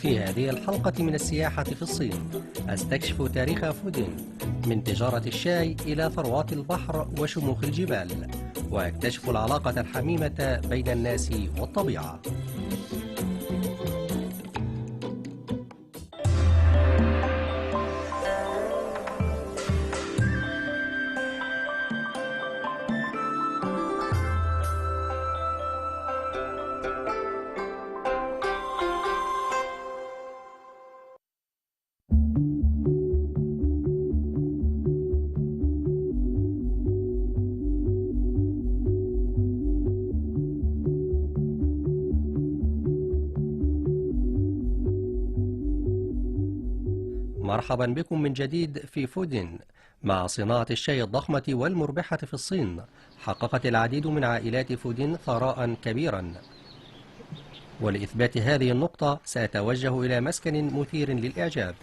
في هذه الحلقة من السياحة في الصين أستكشف تاريخ فودينغ من تجارة الشاي إلى ثروات البحر وشموخ الجبال، وأكتشف العلاقة الحميمة بين الناس والطبيعة. مرحبا بكم من جديد في فودينغ. مع صناعة الشاي الضخمة والمربحة في الصين، حققت العديد من عائلات فودينغ ثراء كبيرا، ولإثبات هذه النقطة سأتوجه إلى مسكن مثير للإعجاب.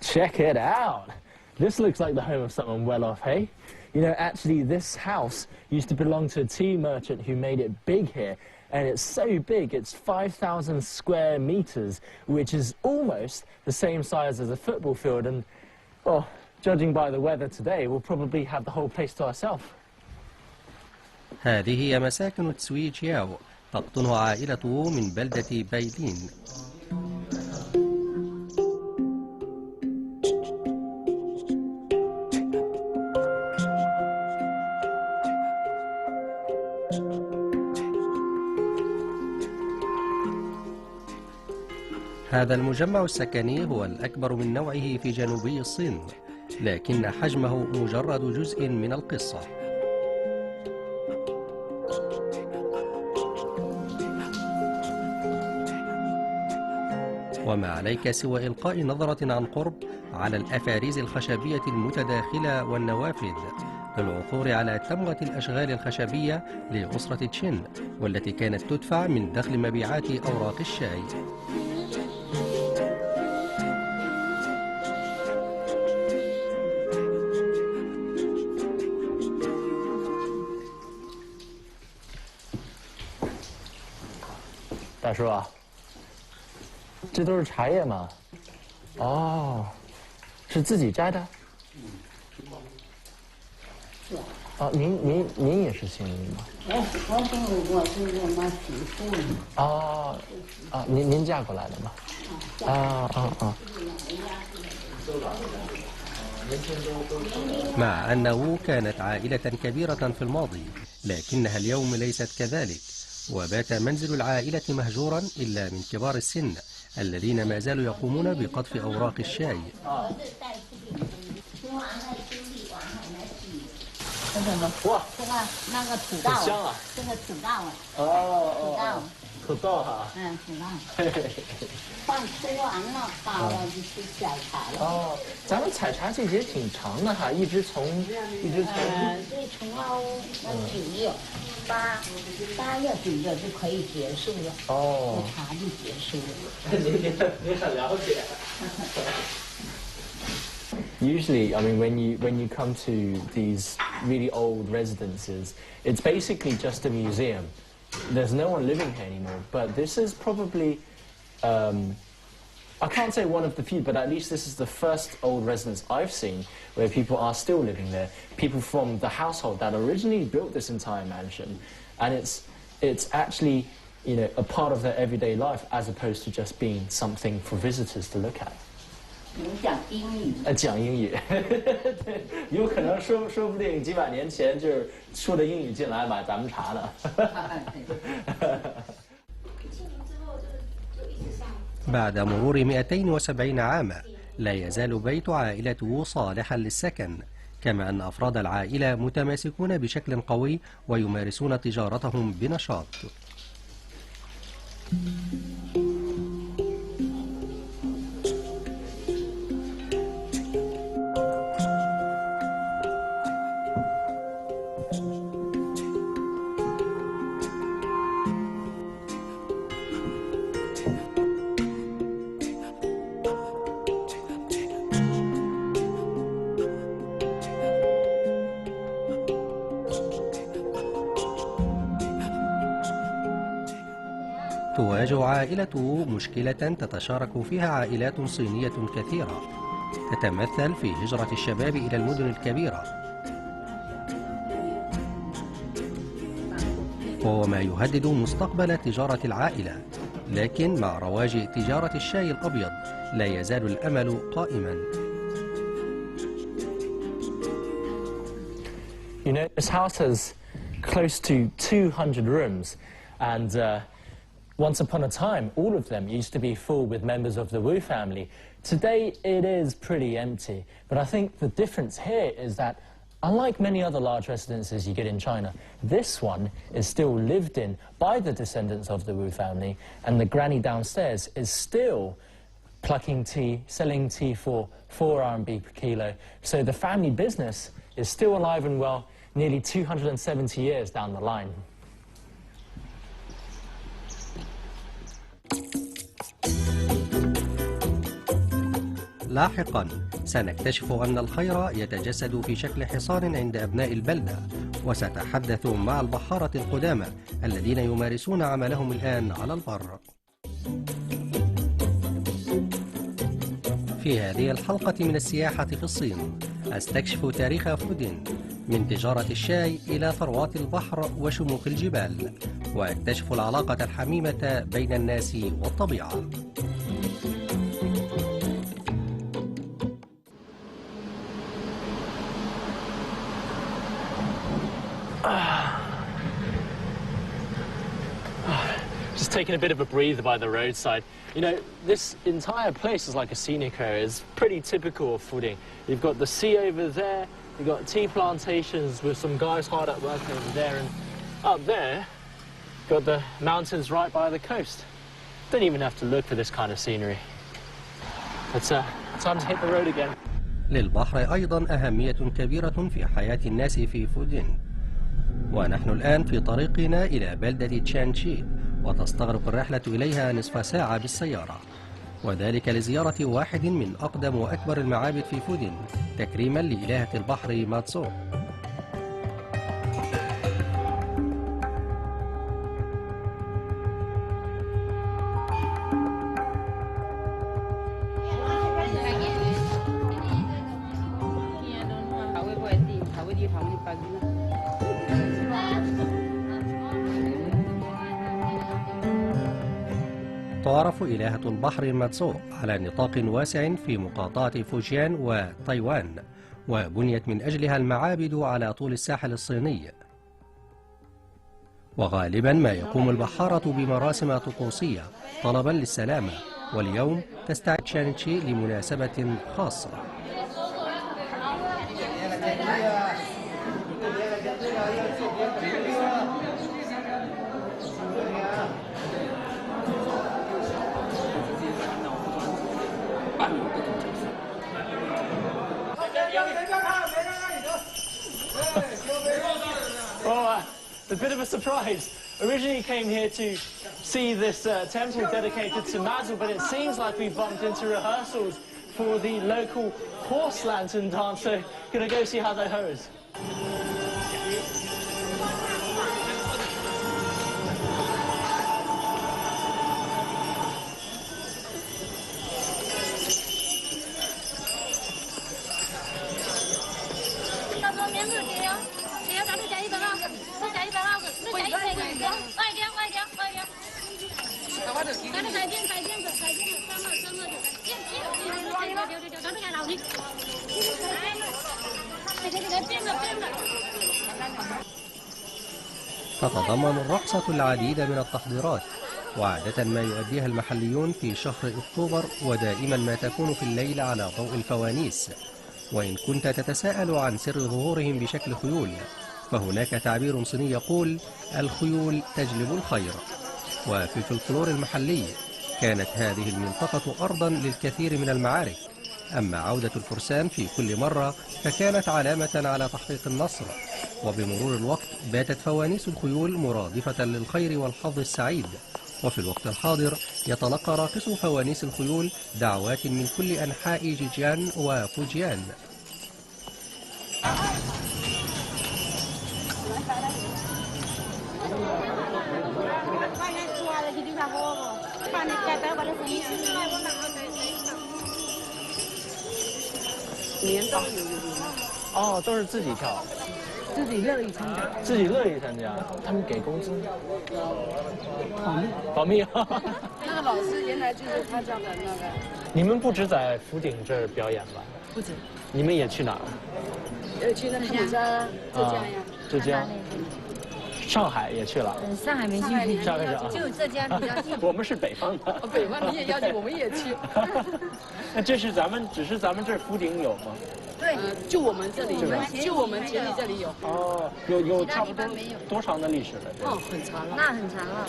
Check it out. This looks like the home of someone well off, hey? You know, actually this house used to belong to a tea merchant who made it big here. And it's so big, it's 5,000 square meters, which is almost the same size as a football field. And, well, judging by the weather today, we'll probably have the whole place to ourselves. هذه هي مساكن تسوي جياو، تقطنها عائلته من بلدة بايلين. هذا المجمع السكني هو الأكبر من نوعه في جنوبي الصين، لكن حجمه مجرد جزء من القصة. وما عليك سوى إلقاء نظرة عن قرب على الأفاريز الخشبية المتداخلة والنوافذ للعثور على تموة الأشغال الخشبية لأسرة تشين، والتي كانت تدفع من دخل مبيعات أوراق الشاي.大叔啊，这都是茶叶吗？哦，是自己摘的？啊，您也是姓李吗？我是我妈媳妇。哦，啊，您嫁过来的吗？مع أنه كانت عائلة كبيرة في الماضي، لكنها اليوم ليست كذلك، وبات منزل العائلة مهجورا إلا من كبار السن الذين ما زالوا يقومون بقطف أوراق الشاي.咱们采茶季节挺长的哈，一直从对，从9月8月底就可以结束了。哦，茶就结束了。您很了解。Usually, I mean, when you come to these really old residences, it's basically just a museum. There's no one living here anymore. But this is probably, I can't say one of the few, but at least this is the first old residence I've seen where people are still living there. People from the household that originally built this entire mansion, and it's actually, you know, a part of their everyday life as opposed to just being something for visitors to look at. 讲英语。讲英语，对，有可能说不定几百年前就是说的英语进来买咱们茶呢。بعد مرور 270 عاما، لا يزال بيت عائلته صالحا للسكن، كما أن أفراد العائلة متماسكون بشكل قوي ويمارسون تجارتهم بنشاط. تواجه عائلته مشكلة تتشارك فيها عائلات صينية كثيرة، تتمثل في هجرة الشباب إلى المدن الكبيرة، وهو ما يهدد مستقبل تجارة العائلة. لكن مع رواج تجارة الشاي الأبيض لا يزال الأمل قائما. You know, this house has close to 200 rooms, and once upon a time, all of them used to be full with members of the Wu family. Today, it is pretty empty, but I think the difference here is that, unlike many other large residences you get in China, this one is still lived in by the descendants of the Wu family, and the granny downstairs is still plucking tea, selling tea for 4 RMB per kilo. So the family business is still alive and well, nearly 270 years down the line. لاحقا سنكتشف أن الخير يتجسد في شكل حصان عند أبناء البلدة، وسأتحدث مع البحارة القدامى الذين يمارسون عملهم الآن على البر. في هذه الحلقة من السياحة في الصين أستكشف تاريخ فودينغ من تجارة الشاي إلى ثروات البحر وشموخ الجبال، وأكتشف العلاقة الحميمة بين الناس والطبيعة. Just taking a bit of a breather by the roadside. You know, this entire place is like a scenic area. It's pretty typical of Fuding. You've got the sea over there, you've got tea plantations with some guys hard at work over there, and up there, you've got the mountains right by the coast. Don't even have to look for this kind of scenery. It's time to hit the road again. للبحر أيضا أهمية كبيرة في حياة الناس في فودينغ، ونحن الآن في طريقنا إلى بلدة تشانشي، وتستغرق الرحلة إليها نصف ساعة بالسيارة، وذلك لزيارة واحد من أقدم وأكبر المعابد في فودينغ تكريما لإلهة البحر ماتسو. تعرف إلهة البحر ماتسو على نطاق واسع في مقاطعة فوجيان وتايوان، وبنيت من أجلها المعابد على طول الساحل الصيني. وغالبا ما يقوم البحارة بمراسم طقوسية طلبا للسلامة، واليوم تستعد تشانشي لمناسبة خاصة. A bit of a surprise. Originally came here to see this temple dedicated to Mazu, but it seems like we bumped into rehearsals for the local horse lantern dance, so gonna go see how that goes. تتضمن الرقصة العديد من التحضيرات، وعادة ما يؤديها المحليون في شهر أكتوبر، ودائما ما تكون في الليل على ضوء الفوانيس. وإن كنت تتساءل عن سر ظهورهم بشكل خيول، فهناك تعبير صيني يقول: الخيول تجلب الخير. وفي الفلكلور المحلي كانت هذه المنطقة أرضا للكثير من المعارك، أما عودة الفرسان في كل مرة فكانت علامة على تحقيق النصر. وبمرور الوقت باتت فوانيس الخيول مرادفة للخير والحظ السعيد، وفي الوقت الحاضر يتلقى راقصو فوانيس الخيول دعوات من كل أنحاء جيجيان وفوجيان. 年都有。哦，都是自己跳，自己乐意参加。自己乐意参加，他们给工资？保密。保密。那个老师原来就是他家的那个。你们不止在福鼎这儿表演吧？不止。你们也去哪儿？去那个釜山、浙江呀。浙江。上海也去了。上海没去。上海就浙江比较近。我们是北方的。北方你也要去，我们也去。那这是只是咱们这儿福鼎有吗？对，就我们这里有，就我们前里这里有。哦，有差不多多长的历史了？哦，很长了。那很长了。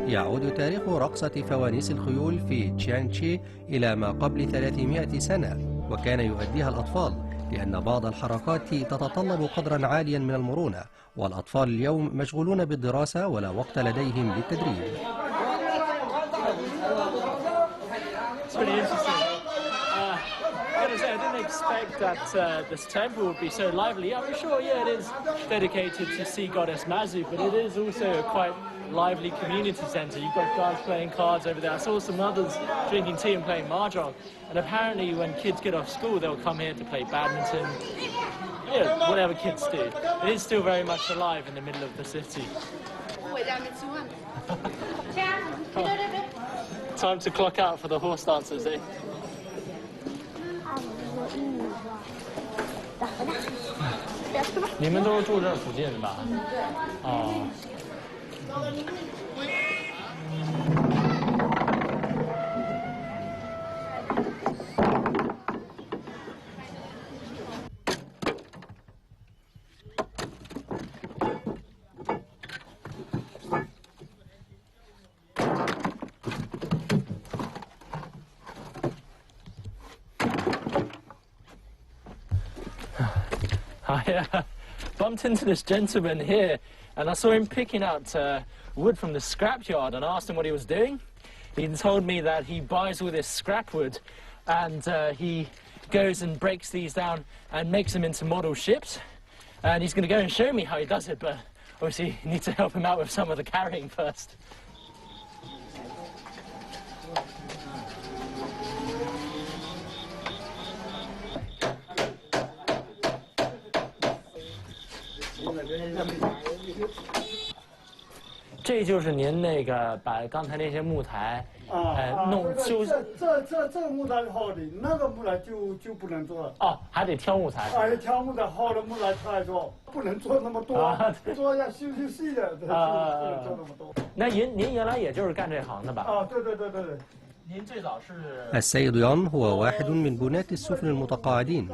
يعود تاريخ رقصة فوانيس الخيول في تشانشي إلى ما قبل 300 سنة، وكان يؤديها الأطفال لأن بعض الحركات تتطلب قدرا عاليا من المرونة، والأطفال اليوم مشغولون بالدراسة ولا وقت لديهم للتدريب. I didn't expect that this temple would be so lively. I'm sure, yeah, it is dedicated to sea goddess Mazu, but it is also a quite lively community centre. You've got guys playing cards over there. I saw some others drinking tea and playing mahjong. And apparently when kids get off school, they'll come here to play badminton. Yeah, whatever kids do. It is still very much alive in the middle of the city. Time to clock out for the horse dancers, eh? 你们都是住这附近的吧？哦。I bumped into this gentleman here and I saw him picking out wood from the scrapyard and asked him what he was doing. He told me that he buys all this scrap wood and he goes and breaks these down and makes them into model ships. And he's going to go and show me how he does it, but obviously you need to help him out with some of the carrying first. This is 您那个把刚才那些木台弄修。这木台好的，那个木台就不能做了。哦，还得挑木材。哎，挑木材好的木材来做，不能做那么多，做要细的，不能做那么多。那您原来也就是干这行的吧？啊，对。您最早是。السيد يون هو واحد من بناة السفن المتقاعدين.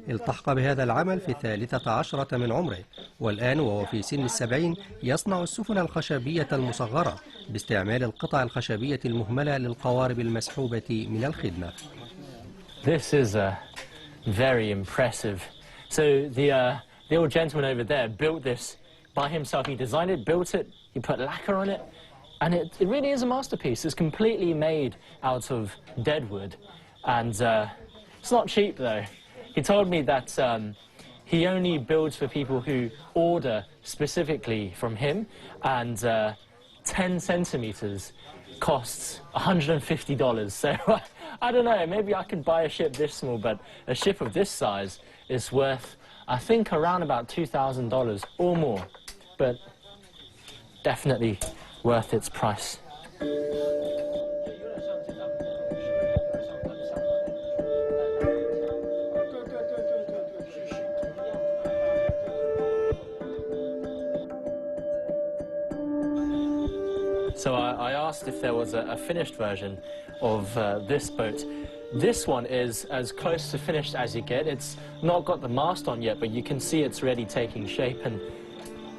التحق بهذا العمل في 13 من عمره، والآن وهو في سن 70 يصنع السفن الخشبية المصغرة باستعمال القطع الخشبية المهملة للقوارب المسحوبة من الخدمة. This is very impressive. So the old gentleman over there built this by himself. He designed it, built it, he put lacquer on it, and it really is a masterpiece. It's completely made out of dead wood, and it's not cheap though. He told me that he only builds for people who order specifically from him, and 10 centimeters costs $150. So I don't know, maybe I could buy a ship this small, but a ship of this size is worth, I think, around about $2,000 or more, but definitely worth its price. So I asked if there was a finished version of this boat. This one is as close to finished as you get. It's not got the mast on yet, but you can see it's really taking shape. And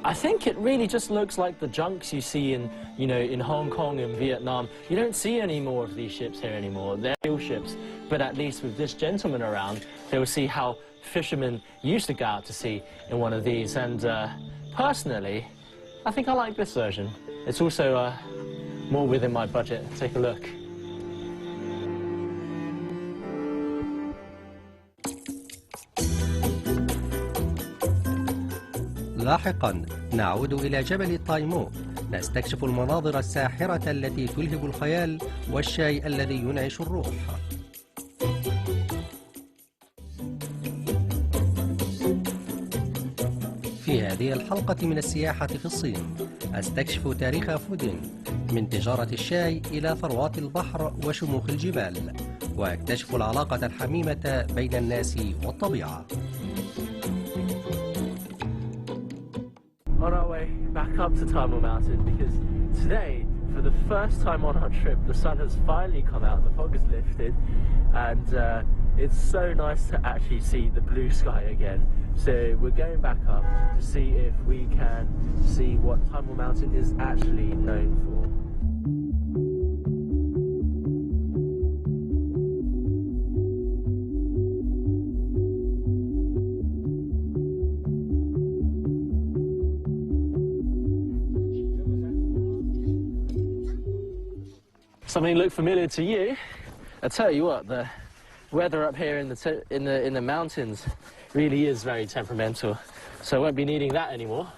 I think it really just looks like the junks you see in Hong Kong and Vietnam. You don't see any more of these ships here anymore. They're real ships. But at least with this gentleman around, they will see how fishermen used to go out to sea in one of these. And personally, I think I like this version. It's also more within my budget. Take a look. لاحقا نعود إلى جبل تايمو، نستكشف المناظر الساحرة التي تلهب الخيال والشاي الذي ينعش الروح. في هذه الحلقة من السياحة في الصين أستكشف تاريخ فودينغ، من تجارة الشاي إلى ثروات البحر وشموخ الجبال، وأكتشف العلاقة الحميمة بين الناس والطبيعة. On our way back up to Taimou Mountain, because today, for the first time on our trip, the sun has finally come out, the fog has lifted, and it's so nice to actually see the blue sky again. So we're going back up to see if we can see what Taimou Mountain is actually known for. Something look familiar to you? I tell you what, the weather up here in the mountains really is very temperamental, so I won't be needing that anymore.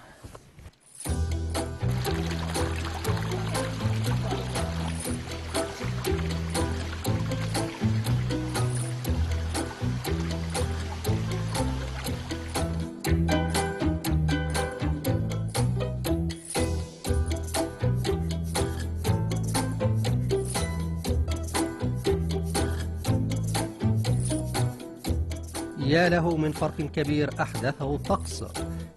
يا له من فرق كبير أحدثه الطقس.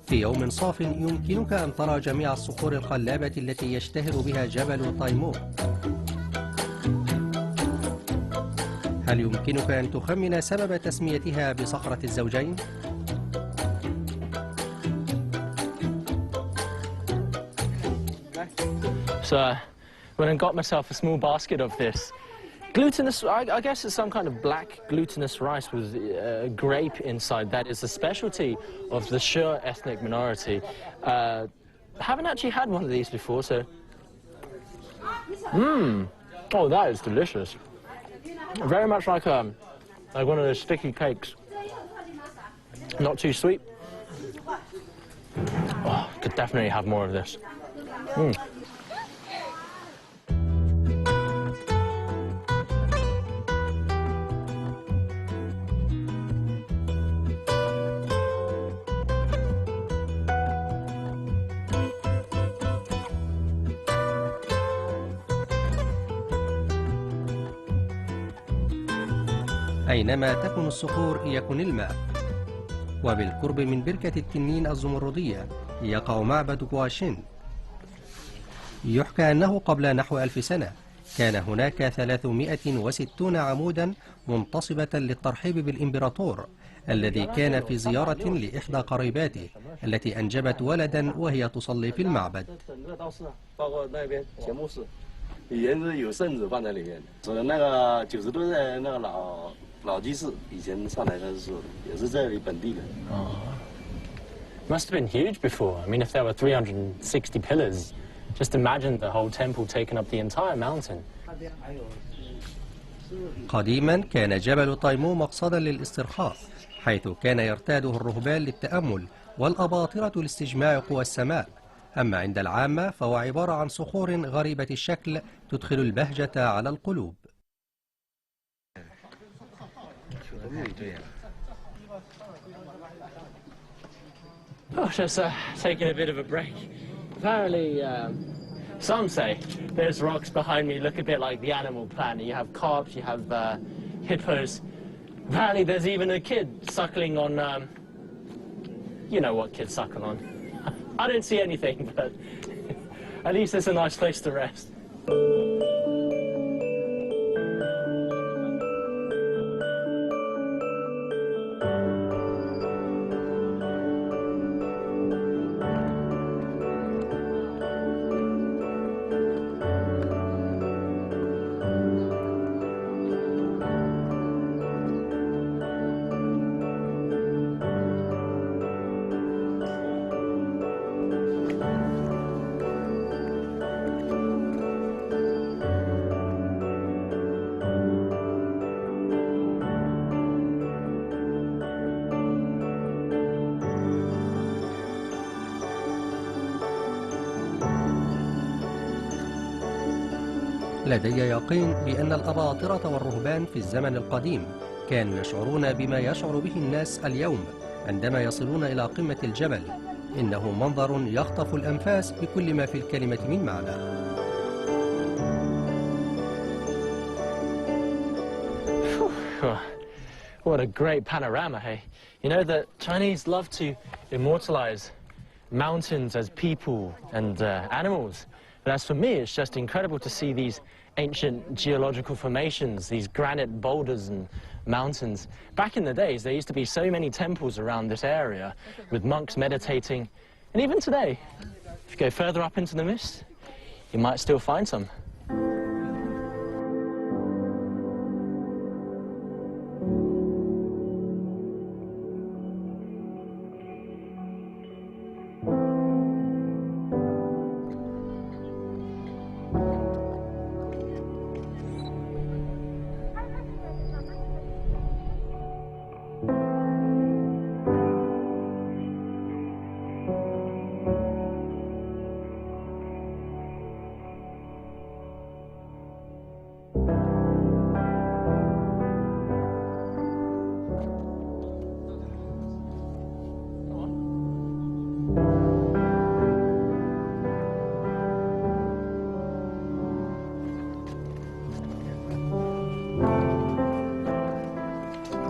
في يوم صاف يمكنك أن ترى جميع الصخور الخلابة التي يشتهر بها جبل تايمو. هل يمكنك أن تخمن سبب تسميتها بصخرة الزوجين؟ So when I got myself a small basket of this glutinous, I guess it's some kind of black glutinous rice with grape inside. That is the specialty of the Sure ethnic minority. Haven't actually had one of these before, so. Oh, that is delicious. Very much like one of those sticky cakes. Not too sweet. Oh, could definitely have more of this. أينما تكن الصخور يكن الماء، وبالقرب من بركة التنين الزمردية يقع معبد غواشين. يحكى أنه قبل نحو 1000 سنة كان هناك 360 عمودا منتصبة للترحيب بالإمبراطور الذي كان في زيارة لإحدى قريباته التي أنجبت ولدا وهي تصلي في المعبد. 以前是有圣子放在里面，是那个90多岁那个老居士以前上来的时候也是这里本地的。Oh. Must have been huge before. I mean, if there were 360 pillars, just imagine the whole temple taking up the entire mountain. قديما كان جبل تايمو مقصدا للاسترخاء، حيث كان يرتاده الرهبان للتأمل والأباطرة لاستجماع قوى السماء. أما عند العامة فهو عبارة عن صخور غريبة الشكل تدخل البهجة على القلوب. Oh, just taking a bit of a break. Apparently, some say there's rocks behind me look a bit like the Animal Planet. You have carps, you have hippos. Apparently, there's even a kid suckling on. You know what kids suckle on. I don't see anything, but at least it's a nice place to rest. لدي يقين بأن الأباطرة والرهبان في الزمن القديم كانوا يشعرون بما يشعر به الناس اليوم عندما يصلون إلى قمة الجبل. إنه منظر يخطف الأنفاس بكل ما في الكلمة من معنى. What a great panorama, hey? You know, the Chinese love to immortalize mountains as people and animals. But as for me, it's just incredible to see these ancient geological formations, these granite boulders and mountains. Back in the days, there used to be so many temples around this area with monks meditating. And even today, if you go further up into the mist, you might still find some.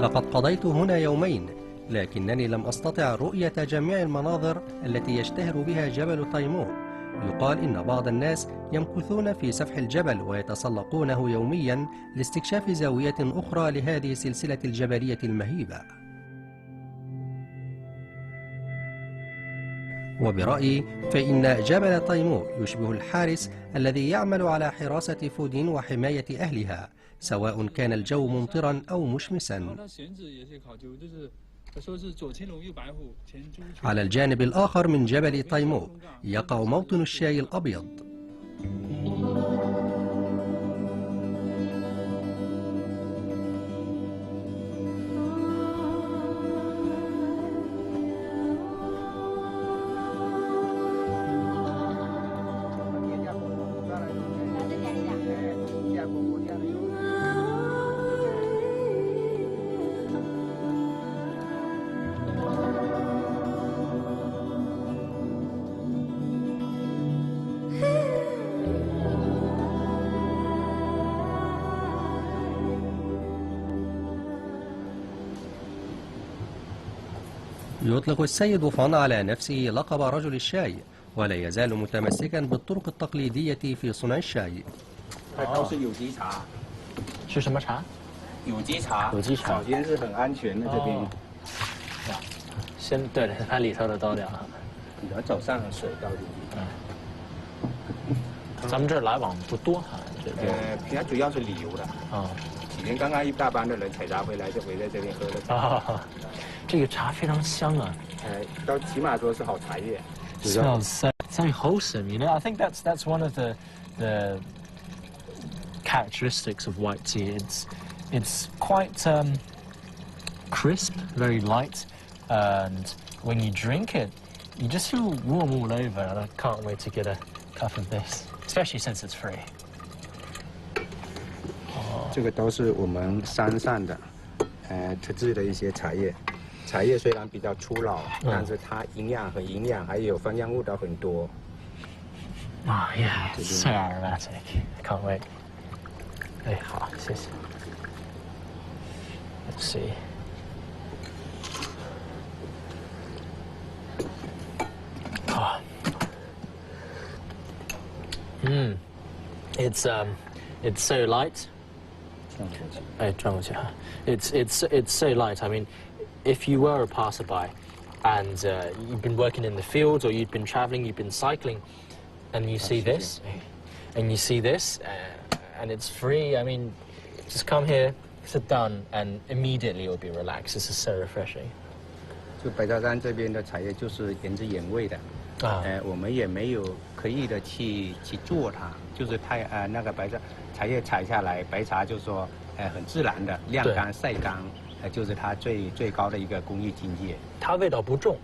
لقد قضيت هنا يومين، لكنني لم أستطع رؤية جميع المناظر التي يشتهر بها جبل تيمور. يقال إن بعض الناس يمكثون في سفح الجبل ويتسلقونه يوميا لاستكشاف زاوية أخرى لهذه السلسلة الجبلية المهيبة. وبرأيي فإن جبل تيمور يشبه الحارس الذي يعمل على حراسة فودينغ وحماية أهلها، سواء كان الجو ممطرا أو مشمسا. على الجانب الآخر من جبل تيمور يقع موطن الشاي الأبيض. يطلق السيد فان على نفسه لقب رجل الشاي، ولا يزال متمسكا بالطرق التقليدية في صنع الشاي. Smells so wholesome, you know. I think that's one of the characteristics of white tea. It's quite crisp, very light, and when you drink it, you just feel warm all over. And I can't wait to get a cup of this, especially since it's free. 这个都是我们山上的特制的一些茶叶。茶叶虽然比较粗老，但是它营养还有芳香物都很多。Oh yeah, it's so aromatic. I can't wait. 哎，好，谢谢。Let's see. It's so light. It's so light. I mean, if you were a passerby and you've been working in the fields or you've been traveling, you've been cycling, and you see this, and it's free. I mean, just come here, sit down, and immediately you'll be relaxed. This is so refreshing. 就白沙山这边的茶叶就是原汁原味的，我们也没有刻意的去做它，就是它那个茶叶采下来，白茶就是说很自然的晾干晒干，就是它最高的一个工艺境界。它味道不重，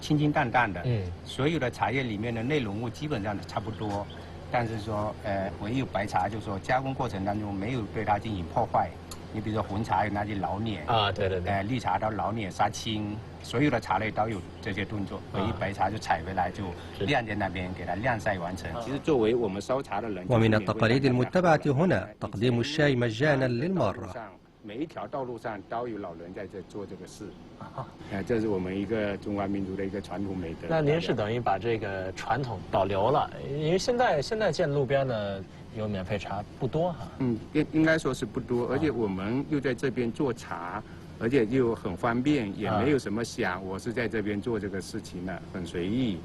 清清淡淡的，所有的茶叶里面的内容物基本上都差不多，但是说唯有白茶就是说加工过程当中没有对它进行破坏。你比如说红茶有拿去老碾啊，对对对，绿茶到老碾杀青，所有的茶类都有这些动作。唯一白茶就采回来就晾在那边，给它晾晒完成。其实作为我们烧茶的人， ومن التقاليد المتبعة هنا تقديم الشاي مجانا للمرة. 每一条道路上都有老人在这做这个事，这是我们一个中华民族的一个传统美德。那您是等于把这个传统保留了，因为现在见路边呢有免费茶不多哈。应该说是不多，而且我们又在这边做茶，而且又很方便，也没有什么想我是在这边做这个事情的，很随意。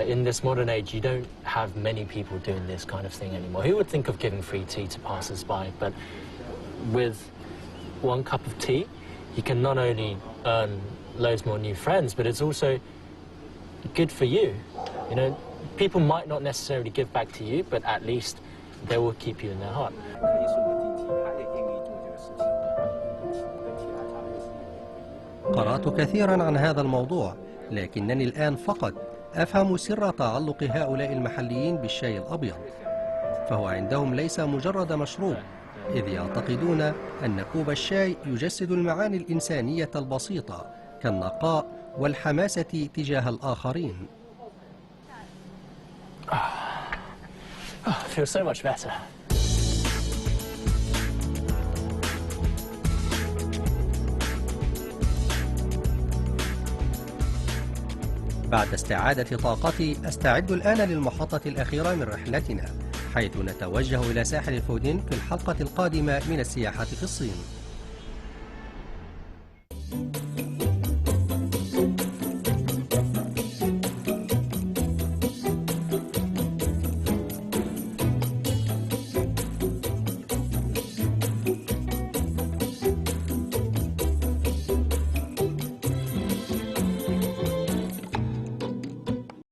In this modern age, you don't have many people doing this kind of thing anymore. Who would think of giving free tea to passers-by? But with 1 cup of tea, you can not only earn loads more new friends, but it's also good for you. You know, people might not necessarily give back to you, but at least they will keep you in their heart. قرأت كثيرا عن هذا الموضوع، لكنني الآن فقط أفهم سر تعلق هؤلاء المحليين بالشاي الأبيض، فهو عندهم ليس مجرد مشروب، إذ يعتقدون أن كوب الشاي يجسد المعاني الإنسانية البسيطة كالنقاء والحماسة تجاه الآخرين. Feels so much better. بعد استعادة طاقتي أستعد الآن للمحطة الأخيرة من رحلتنا، حيث نتوجه إلى ساحل فودينغ في الحلقة القادمة من السياحة في الصين.